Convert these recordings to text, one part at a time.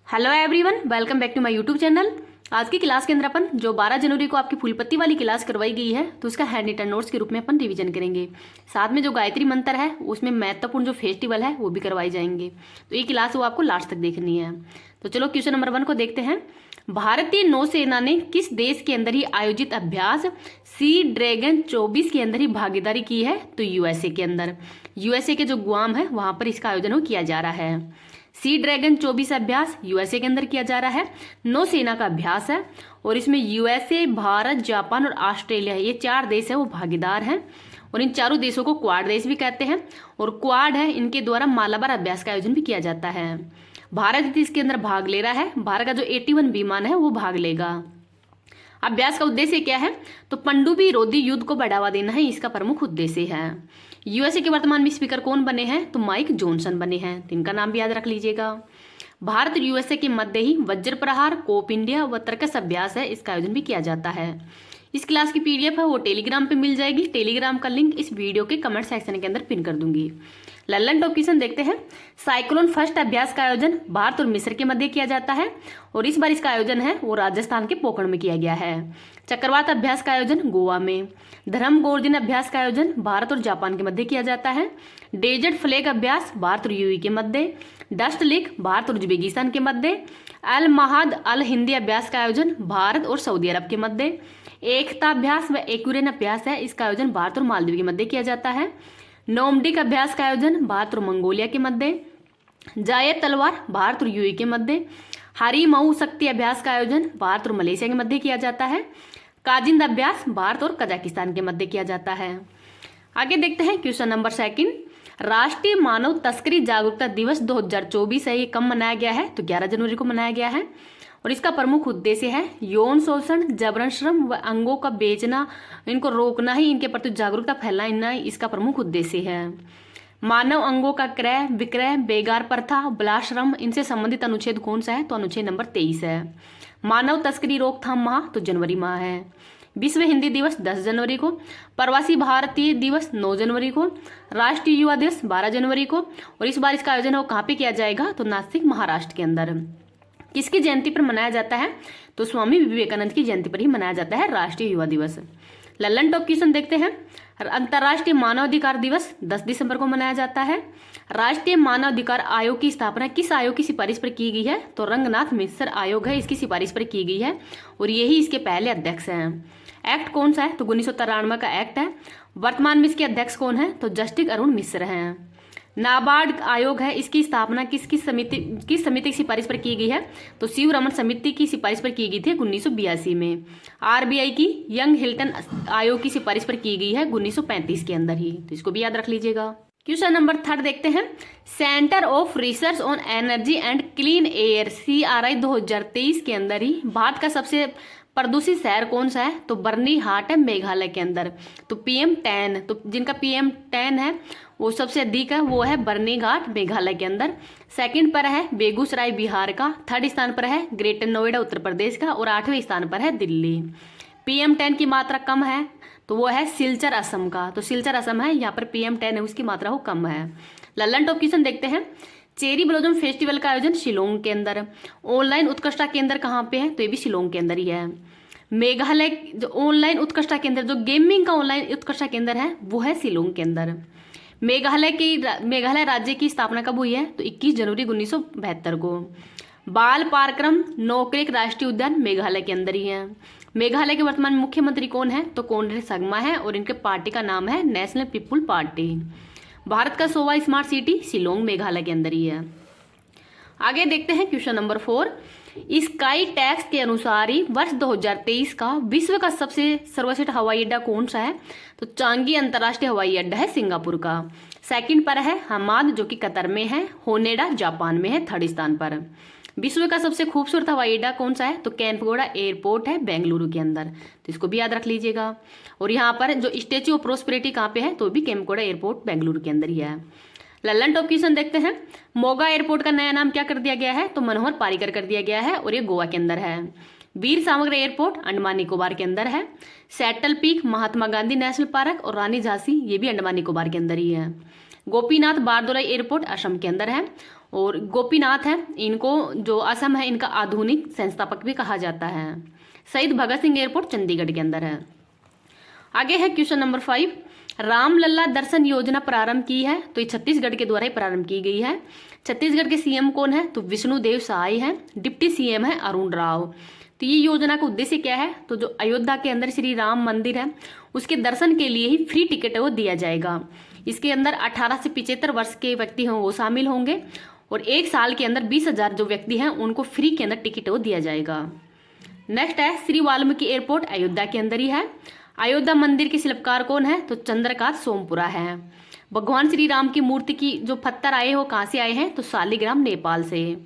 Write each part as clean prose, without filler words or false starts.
Hello everyone, welcome back to my YouTube channel. आज की class के अंदर अपन जो 12 जनवरी को आपकी फूलपत्ती वाली क्लास करवाई गई है तो उसका हैंड रिटन नोट्स के रूप में अपन रिवीजन करेंगे। साथ में जो गायत्री मंत्र है उसमें महत्वपूर्ण जो फेस्टिवल है वो भी करवाए जाएंगे। तो ये क्लास वो आपको लास्ट तक देखनी है। तो चलो क्वेश्चन नंबर 1 को देखते हैं। भारतीय नौसेना ने किस देश के अंदर ही आयोजित अभ्यास सी ड्रैगन 24 के अंदर ही भागीदारी की है? तो यूएसए के अंदर। यूएसए के जो गुआम है वहां पर इसका आयोजन किया जा रहा है। सी ड्रैगन 24 अभ्यास यूएसए के अंदर किया जा रहा है। नौसेना का अभ्यास है और इसमें यूएसए, भारत, जापान और ऑस्ट्रेलिया ये 4 देश है वो भागीदार हैं। और इन चारों देशों को क्वाड देश भी कहते हैं। और क्वाड है इनके द्वारा मालाबार अभ्यास का आयोजन भी किया जाता है। भारत इसके अंदर भाग ले रहा है। भारत का जो 81 विमान है वो भाग लेगा। अभ्यास का उद्देश्य क्या है? तो पनडुब्बी रोधी युद्ध को बढ़ावा देना है, इसका प्रमुख उद्देश्य है। यूएसए के वर्तमान में स्पीकर कौन बने हैं? तो माइक जॉनसन बने हैं। तो इनका नाम भी याद रख लीजिएगा। भारत और यूएसए के मध्य ही वज्र प्रहार, कोप इंडिया व तर्कस अभ्यास है, इसका आयोजन भी किया जाता है। इस क्लास की पीडीएफ है वो टेलीग्राम पे मिल जाएगी। टेलीग्राम का लिंक इस वीडियो के कमेंट सेक्शन के अंदर पिन कर दूंगी। लल्लन टॉप क्वेश्चन देखते हैं। साइक्लोन फर्स्ट अभ्यास का आयोजन भारत और मिस्र के मध्य किया जाता है और इस बार इसका आयोजन है वो राजस्थान के पोखरण में किया गया है। चक्रवात अभ्यास का आयोजन गोवा में। धर्म गोर्जन अभ्यास का आयोजन भारत और जापान के मध्य किया जाता है। डेजर्ट फ्लैग अभ्यास भारत और यूएई के मध्य। डस्ट लेक भारत और उज्बेकिस्तान के मध्य। अल महाद अल हिंदी अभ्यास का आयोजन भारत और सऊदी अरब के मध्य। एकता अभ्यास व एक्यूरेन अभ्यास है, इसका आयोजन भारत और मालदीव के मध्य किया जाता है। नोमडिक अभ्यास का आयोजन भारत और मंगोलिया के मध्य। जायद तलवार भारत और यूएई के मध्य। हरी मऊ शक्ति अभ्यास का आयोजन भारत और मलेशिया के मध्य किया जाता है। काजिंद अभ्यास भारत और कजाकिस्तान के मध्य किया जाता है। आगे देखते हैं क्वेश्चन नंबर 2। राष्ट्रीय मानव तस्करी जागरूकता दिवस 2024 है, ये कब मनाया गया है? तो 11 जनवरी को मनाया गया है। और इसका प्रमुख उद्देश्य है यौन शोषण, जबरन श्रम व अंगों का बेचना, इनको रोकना ही, इनके प्रति जागरूकता फैलाना ही इसका प्रमुख उद्देश्य है। मानव अंगों का क्रय विक्रय, बेगार प्रथा, बलाश्रम, इनसे संबंधित अनुच्छेद कौन सा है? तो अनुच्छेद नंबर 23 है। मानव तस्करी रोकथाम माह तो जनवरी माह है। विश्व हिंदी दिवस 10 जनवरी को। प्रवासी भारतीय दिवस 9 जनवरी को। राष्ट्रीय युवा दिवस 12 जनवरी को। और इस बार इसका आयोजन है वो कहाँ पे किया जाएगा? तो नासिक महाराष्ट्र के अंदर। किसकी जयंती पर मनाया जाता है? तो स्वामी विवेकानंद की जयंती पर ही मनाया जाता है राष्ट्रीय युवा दिवस। लल्लन टॉप क्वेश्चन देखते हैं। अंतर्राष्ट्रीय मानवाधिकार दिवस 10 दिसंबर को मनाया जाता है। राष्ट्रीय मानवाधिकार आयोग की स्थापना किस आयोग की सिफारिश पर की गई है? तो रंगनाथ मिश्र आयोग है, इसकी सिफारिश पर की गई है और यही इसके पहले अध्यक्ष हैं। एक्ट कौन सा है? तो 1993 का एक्ट है। वर्तमान में इसके अध्यक्ष कौन है? तो जस्टिस अरुण मिश्र हैं। नाबार्ड आयोग है, इसकी स्थापना किस समिति की सिफारिश पर की गई है? तो शिव रमन समिति की सिफारिश पर की गई थी 1982 में। आरबीआई की यंग हिल्टन आयोग की सिफारिश पर की गई है 1935 के अंदर ही। तो इसको भी याद रख लीजिएगा। क्वेश्चन नंबर 3 देखते हैं। Centre of research on energy and clean air CRI 2023 के अंदर ही भारत का सबसे प्रदूषित शहर कौन सा है? तो बर्नीहाट है मेघालय के अंदर। तो PM10, तो जिनका PM10 है वो सबसे अधिक है, वो है बर्नीघाट मेघालय के अंदर। सेकंड पर है बेगूसराय बिहार का। थर्ड स्थान पर है ग्रेटर नोएडा उत्तर प्रदेश का और 8वें स्थान पर है दिल्ली। PM10 की मात्रा कम है तो वो है सिलचर असम का। तो सिलचर असम है, यहाँ पर PM10 है उसकी मात्रा वो कम है। लल्लन टॉप क्वेश्चन देखते हैं। चेरी ब्लॉसम फेस्टिवल का आयोजन शिलोंग के अंदर। ऑनलाइन उत्कृष्टता केंद्र कहाँ पे है? तो ये भी शिलोंग के अंदर ही है। मेघालय जो ऑनलाइन उत्कृष्टता केंद्र, जो गेमिंग का ऑनलाइन उत्कृष्टता केंद्र है वो है शिलोंग के अंदर। मेघालय राज्य की स्थापना कब हुई है? तो 21 जनवरी 1972 को। बाल पराक्रम नोकरेक राष्ट्रीय उद्यान मेघालय के अंदर ही है। मेघालय के वर्तमान मुख्यमंत्री कौन है? तो कोनरेड संगमा है और इनके पार्टी का नाम है नेशनल पीपुल पार्टी। भारत का 100वां स्मार्ट सिटी शिलोंग मेघालय के अंदर ही है। आगे देखते हैं क्वेश्चन नंबर 4। स्काई टैक्स के अनुसार ही वर्ष 2023 का विश्व का सबसे सर्वश्रेष्ठ हवाई अड्डा कौन सा है? तो चांगी अंतर्राष्ट्रीय हवाई अड्डा है सिंगापुर का। सेकंड पर है हमाद जो कि कतर में है। होनेडा जापान में है 3rd स्थान पर। विश्व का सबसे खूबसूरत हवाई अड्डा कौन सा है? तो केम्पगोड़ा एयरपोर्ट है बेंगलुरु के अंदर। तो इसको भी याद रख लीजिएगा। और यहाँ पर जो स्टेच्यू ऑफ प्रोस्पेरिटी कहाँ पे है? तो भी केम्पगोड़ा एयरपोर्ट बेंगलुरु के अंदर ही है। लल्लन टॉप क्वेश्चन देखते हैं। मोगा एयरपोर्ट का नया नाम क्या कर दिया गया है? तो मनोहर पारिकर कर दिया गया है और ये गोवा के अंदर है। वीर सावंत एयरपोर्ट अंडमान निकोबार के अंदर है। Settle peak Mahatma Gandhi national park और रानी झांसी ये भी अंडमान निकोबार के अंदर ही है। गोपीनाथ बारदोलाई एयरपोर्ट असम के अंदर है और गोपीनाथ है, इनको जो असम है इनका आधुनिक संस्थापक भी कहा जाता है। शहीद भगत सिंह एयरपोर्ट चंडीगढ़ के अंदर है। आगे है क्वेश्चन नंबर 5, रामलला दर्शन योजना प्रारंभ की है, तो ये छत्तीसगढ़ के द्वारा ही प्रारंभ की गई है। छत्तीसगढ़ के सीएम कौन है, तो विष्णुदेव साय है। डिप्टी सीएम है अरुण राव। तो ये योजना का उद्देश्य क्या है, तो जो अयोध्या के अंदर श्री राम मंदिर है उसके दर्शन के लिए ही फ्री टिकट है वो दिया जाएगा। इसके अंदर 18 से 75 वर्ष के व्यक्ति हों वो शामिल होंगे और एक साल के अंदर 20,000 जो व्यक्ति हैं उनको फ्री के अंदर टिकट वो दिया जाएगा। नेक्स्ट है श्री वाल्मीकि एयरपोर्ट अयोध्या के अंदर ही है। अयोध्या मंदिर के शिल्पकार कौन है, तो चंद्रकांत सोमपुरा है। भगवान श्री राम की मूर्ति की जो पत्थर आए हो कहाँ से आए हैं, तो शालिग्राम नेपाल से।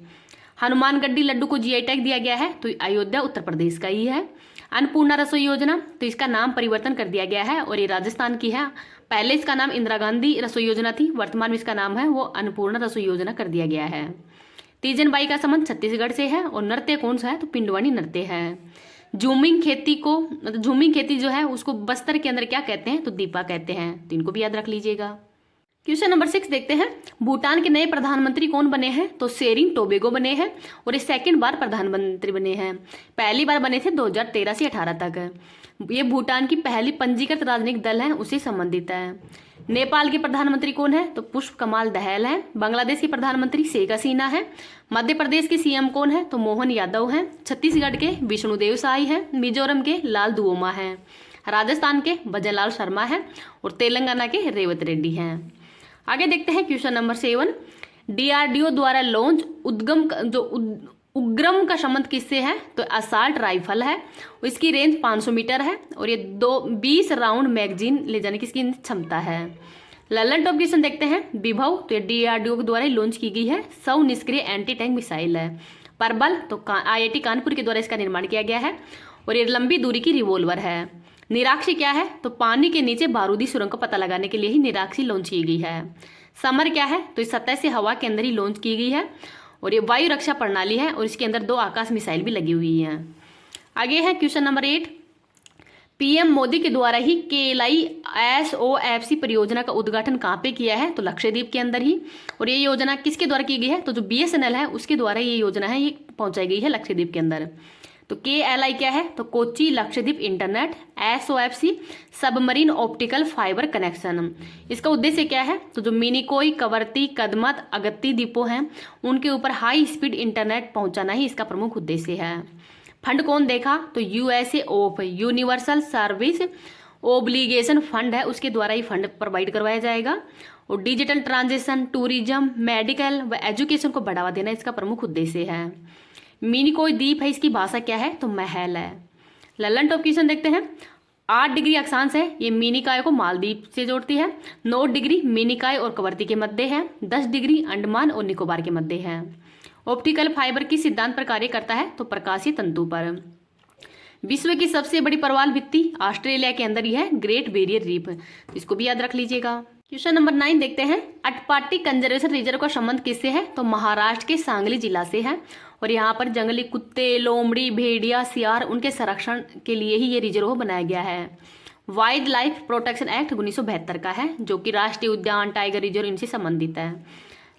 हनुमान गड्डी लड्डू को जीआई टैग दिया गया है, तो अयोध्या उत्तर प्रदेश का ही है। अन्नपूर्णा रसोई योजना, तो इसका नाम परिवर्तन कर दिया गया है और ये राजस्थान की है। पहले इसका नाम इंदिरा गांधी रसोई योजना थी, वर्तमान में इसका नाम है वो अन्नपूर्णा रसोई योजना कर दिया गया है। तीजन बाई का संबंध छत्तीसगढ़ से है और नृत्य कौन सा है, तो पिंडवानी नृत्य है। झूमिंग खेती को मतलब झूमिंग खेती जो है उसको बस्तर के अंदर क्या कहते हैं, तो दीपा कहते हैं, तो इनको भी याद रख लीजिएगा। क्वेश्चन नंबर 6 देखते हैं, भूटान के नए प्रधानमंत्री कौन बने हैं, तो शेरिंग टोबेगो बने हैं और ये सेकंड बार प्रधानमंत्री बने हैं। पहली बार बने थे 2013 से 18 तक। ये भूटान की पहली पंजीकृत राजनीतिक दल है उससे संबंधित है। नेपाल के प्रधानमंत्री कौन है, तो पुष्प कमाल दहल है। बांग्लादेश के प्रधानमंत्री शेख हसीना है। मध्य प्रदेश के सीएम कौन है, तो मोहन यादव है। छत्तीसगढ़ के विष्णुदेव साय है। मिजोरम के लाल दुओमा है। राजस्थान के भजनलाल शर्मा है और तेलंगाना के रेवत रेड्डी हैं। आगे देखते हैं क्वेश्चन नंबर 7, डीआरडीओ द्वारा लॉन्च उग्रम का संबंध किससे है, तो असाल्ट राइफल है। इसकी रेंज 500 मीटर है और ये 20 राउंड मैगजीन ले जाने की इसकी क्षमता है। ललन टॉप क्वेश्चन देखते हैं, विभव, तो ये डीआरडीओ के द्वारा लॉन्च की गई है। 100 निष्क्रिय एंटी टैंक मिसाइल है। परबल, तो आईआईटी कानपुर के द्वारा इसका निर्माण किया गया है और ये लंबी दूरी की रिवॉल्वर है। निराक्षी क्या है, तो पानी के नीचे बारूदी सुरंग का पता लगाने के लिए ही निराक्षी लॉन्च की गई है। समर क्या है, तो इस सतह से हवा के अंदर ही लॉन्च की गई है और ये वायु रक्षा प्रणाली है और इसके अंदर 2 आकाश मिसाइल भी लगी हुई हैं। आगे है क्वेश्चन नंबर 8, पीएम मोदी के द्वारा ही KLISOFC परियोजना का उद्घाटन कहाँ पे किया है, तो लक्षद्वीप के अंदर ही। और ये योजना किसके द्वारा की गई है, तो जो BSNL है उसके द्वारा ये योजना है ये पहुंचाई गई है लक्षद्वीप के अंदर। तो KLI क्या है, तो Kochi Lakshadweep internet. SOFC submarine optical fibre connection. इसका उद्देश्य क्या है, तो जो मिनिकोई, कवरती, कदमत, अगत्ती द्वीपों हैं उनके ऊपर हाई स्पीड इंटरनेट पहुंचाना ही इसका प्रमुख उद्देश्य है। फंड कौन देखा, तो USAOF universal service obligation fund है उसके द्वारा ही फंड प्रोवाइड करवाया जाएगा। और डिजिटल ट्रांजेक्शन, टूरिज्म, मेडिकल व एजुकेशन को बढ़ावा देना इसका प्रमुख उद्देश्य है। मिनिकोई द्वीप है, इसकी भाषा क्या है, तो महल है। ललन टॉप क्वेश्चन देखते हैं, 8 डिग्री अक्षांश है ये मिनिकॉय को मालदीव से जोड़ती है। 9 डिग्री मिनिकॉय और कवरती के मध्य है। 10 डिग्री अंडमान और निकोबार के मध्य है। ऑप्टिकल फाइबर किस सिद्धांत पर कार्य करता है, तो प्रकाशीय तंतु पर। विश्व की सबसे बड़ी प्रवाल भित्ति ऑस्ट्रेलिया के अंदर ही है, ग्रेट बैरियर रीफ, इसको भी याद रख लीजिएगा। क्वेश्चन नंबर 9 देखते हैं, अटपाटी कंजर्वेशन रिजर्व का संबंध किससे है, तो महाराष्ट्र के सांगली जिला से है और यहाँ पर जंगली कुत्ते, लोमड़ी, भेड़िया, सियार उनके संरक्षण के लिए ही ये रिजर्व बनाया गया है। वाइल्ड लाइफ प्रोटेक्शन एक्ट 1972 का है जो कि राष्ट्रीय उद्यान, टाइगर रिजर्व इनसे संबंधित है।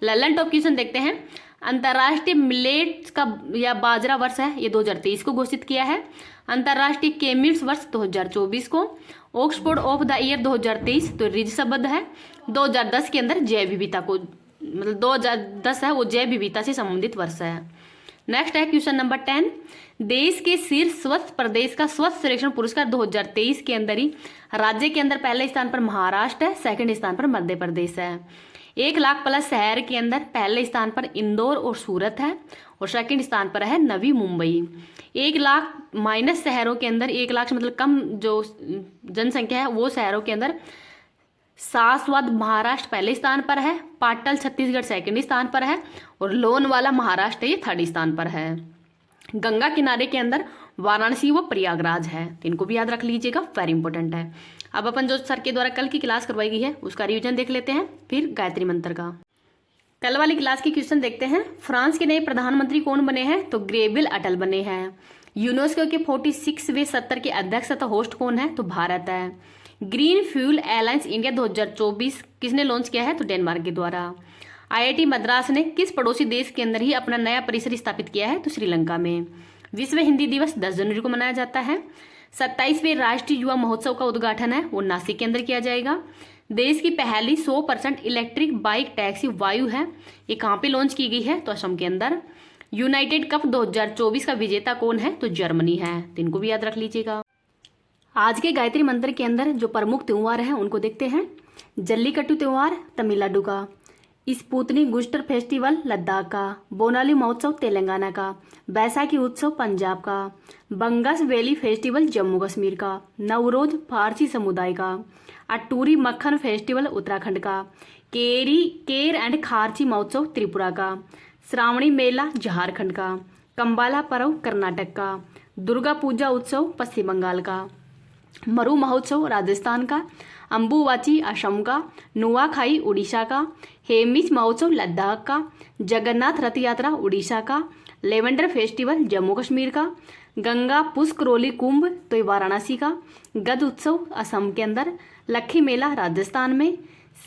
ललन टॉप क्वेश्चन देखते हैं, अंतर्राष्ट्रीय मिलेट्स का या बाजरा वर्ष है ये 2023 को घोषित किया है। अंतर्राष्ट्रीय केमिल्स वर्ष 2024 को। ऑक्सफोर्ड ऑफ द ईयर 2023 तो रीजसबद्ध है। 2010 के अंदर जैव विविधता को मतलब 2010 है वो जैव विविधता से संबंधित वर्ष है। नेक्स्ट है क्वेश्चन नंबर 10, देश के शीर्ष स्वच्छ प्रदेश का स्वच्छ सर्वेक्षण पुरस्कार 2023 के अंदर ही राज्य के अंदर पहले स्थान पर महाराष्ट्र है, सेकंड स्थान पर मध्य प्रदेश है। 1 लाख प्लस शहर के अंदर पहले स्थान पर इंदौर और सूरत है और सेकंड स्थान पर है नवी मुंबई। 1 लाख माइनस शहरों के अंदर 1 लाख से मतलब कम जो जनसंख्या है वो शहरों के अंदर सासवद महाराष्ट्र पहले स्थान पर है, पाटल छत्तीसगढ़ सेकंड स्थान पर है और लोनवाला महाराष्ट्र ये थर्ड स्थान पर है। गंगा किनारे के अंदर वाराणसी व प्रयागराज है, तो इनको भी याद रख लीजिएगा, वेरी इंपॉर्टेंट है। अब अपन जो सर के द्वारा कल की क्लास करवाई गई है उसका रिवीजन देख लेते हैं, फिर गायत्री मंत्र का। कल वाली क्लास की क्वेश्चन देखते हैं, फ्रांस के नए प्रधानमंत्री कौन बने हैं, तो ग्रेविल अटल बने हैं। यूनेस्को के 46वें सत्र के अध्यक्ष तथा होस्ट कौन है, तो भारत है। ग्रीन फ्यूल एलायंस इंडिया 2024 किसने लॉन्च किया है, तो डेनमार्क के द्वारा। IIT मद्रास ने किस पड़ोसी देश के अंदर ही अपना नया परिसर स्थापित किया है? तो श्रीलंका में। विश्व हिंदी दिवस 10 जनवरी को मनाया जाता है। 27वें राष्ट्रीय युवा महोत्सव का उद्घाटन है वो नासिक के अंदर किया जाएगा। देश की पहली 100% इलेक्ट्रिक बाइक टैक्सी वायु है, ये कहाँ पे लॉन्च की गई है? तो असम के अंदर। यूनाइटेड कप 2024 का विजेता कौन है? तो जर्मनी है, तो इनको भी याद रख लीजिएगा। आज के गायत्री मंत्र के अंदर जो प्रमुख त्यौहार हैं उनको देखते हैं। जल्लीकट्टू त्यौहार तमिलनाडु का, स्पुतनिक बूस्टर फेस्टिवल लद्दाख का, बोनाली महोत्सव तेलंगाना का, बैसाखी उत्सव पंजाब का, बंगस वैली फेस्टिवल जम्मू कश्मीर का, नवरोज फारसी समुदाय का, अटूरी मक्खन फेस्टिवल उत्तराखंड का, केर एंड खारची महोत्सव त्रिपुरा का, श्रावणी मेला झारखंड का, कंबाला पर्व कर्नाटक का, दुर्गा पूजा उत्सव पश्चिम बंगाल का, मरु महोत्सव राजस्थान का, अम्बुवाची असम का, नुआखाई उड़ीसा का, हेमिस महोत्सव लद्दाख का, जगन्नाथ रथ यात्रा उड़ीसा का, लेवेंडर फेस्टिवल जम्मू कश्मीर का, गंगा पुष्करोली कुंभ तो ये वाराणसी का, गद उत्सव असम के अंदर, लक्खी मेला राजस्थान में,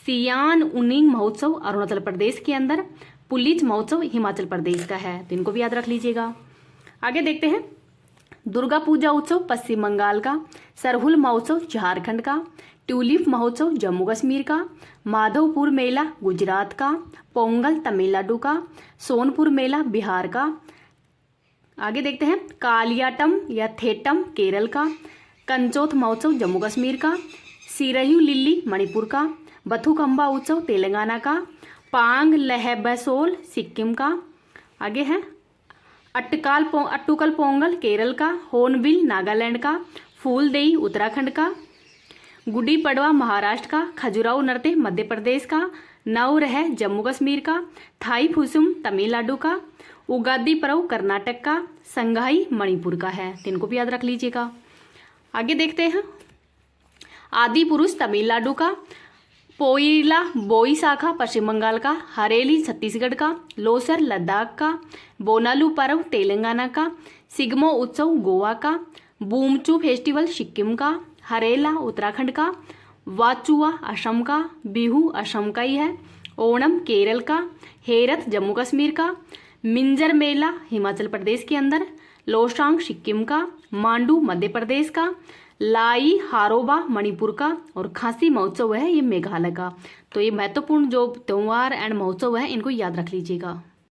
सियान उनिंग महोत्सव अरुणाचल प्रदेश के अंदर, पुलिच महोत्सव हिमाचल प्रदेश का है, तो इनको भी याद रख लीजिएगा। आगे देखते हैं। दुर्गा पूजा उत्सव पश्चिम बंगाल का, सरहुल महोत्सव झारखंड का, ट्यूलिप महोत्सव जम्मू कश्मीर का, माधवपुर मेला गुजरात का, पोंगल तमिलनाडु का, सोनपुर मेला बिहार का। आगे देखते हैं। कालियाटम या थेटम केरल का, कंचोथ महोत्सव जम्मू कश्मीर का, सिरयू लिल्ली मणिपुर का, बथुकम्बा उत्सव तेलंगाना का, पांग लहबसोल सिक्किम का। आगे है अट्टुकल पोंगल केरल का, होर्नबिल नागालैंड का, फूलदेई उत्तराखंड का, गुड़ी पड़वा महाराष्ट्र का, खजुराहो नृत्य मध्य प्रदेश का, नवरह जम्मू कश्मीर का, थाई फुसुम तमिलनाडु का, उगादी पर्व कर्नाटक का, संघाई मणिपुर का है, इनको भी याद रख लीजिएगा। आगे देखते हैं। आदि पुरुष तमिलनाडु का, पोइला बोईसाखा पश्चिम बंगाल का, हरेली छत्तीसगढ़ का, लोसर लद्दाख का, बोनालू पर्व तेलंगाना का, सिग्मो उत्सव गोवा का, बूमचू फेस्टिवल सिक्किम का, हरेला उत्तराखंड का, वाचुआ असम का, बिहू असम का ही है, ओणम केरल का, हेरत जम्मू कश्मीर का, मिंजर मेला हिमाचल प्रदेश के अंदर, लोसांग सिक्किम का, मांडू मध्य प्रदेश का, लाई हारोबा मणिपुर का और खांसी महोत्सव है ये मेघालय का। तो ये महत्वपूर्ण जो त्यौहार एंड महोत्सव है इनको याद रख लीजिएगा।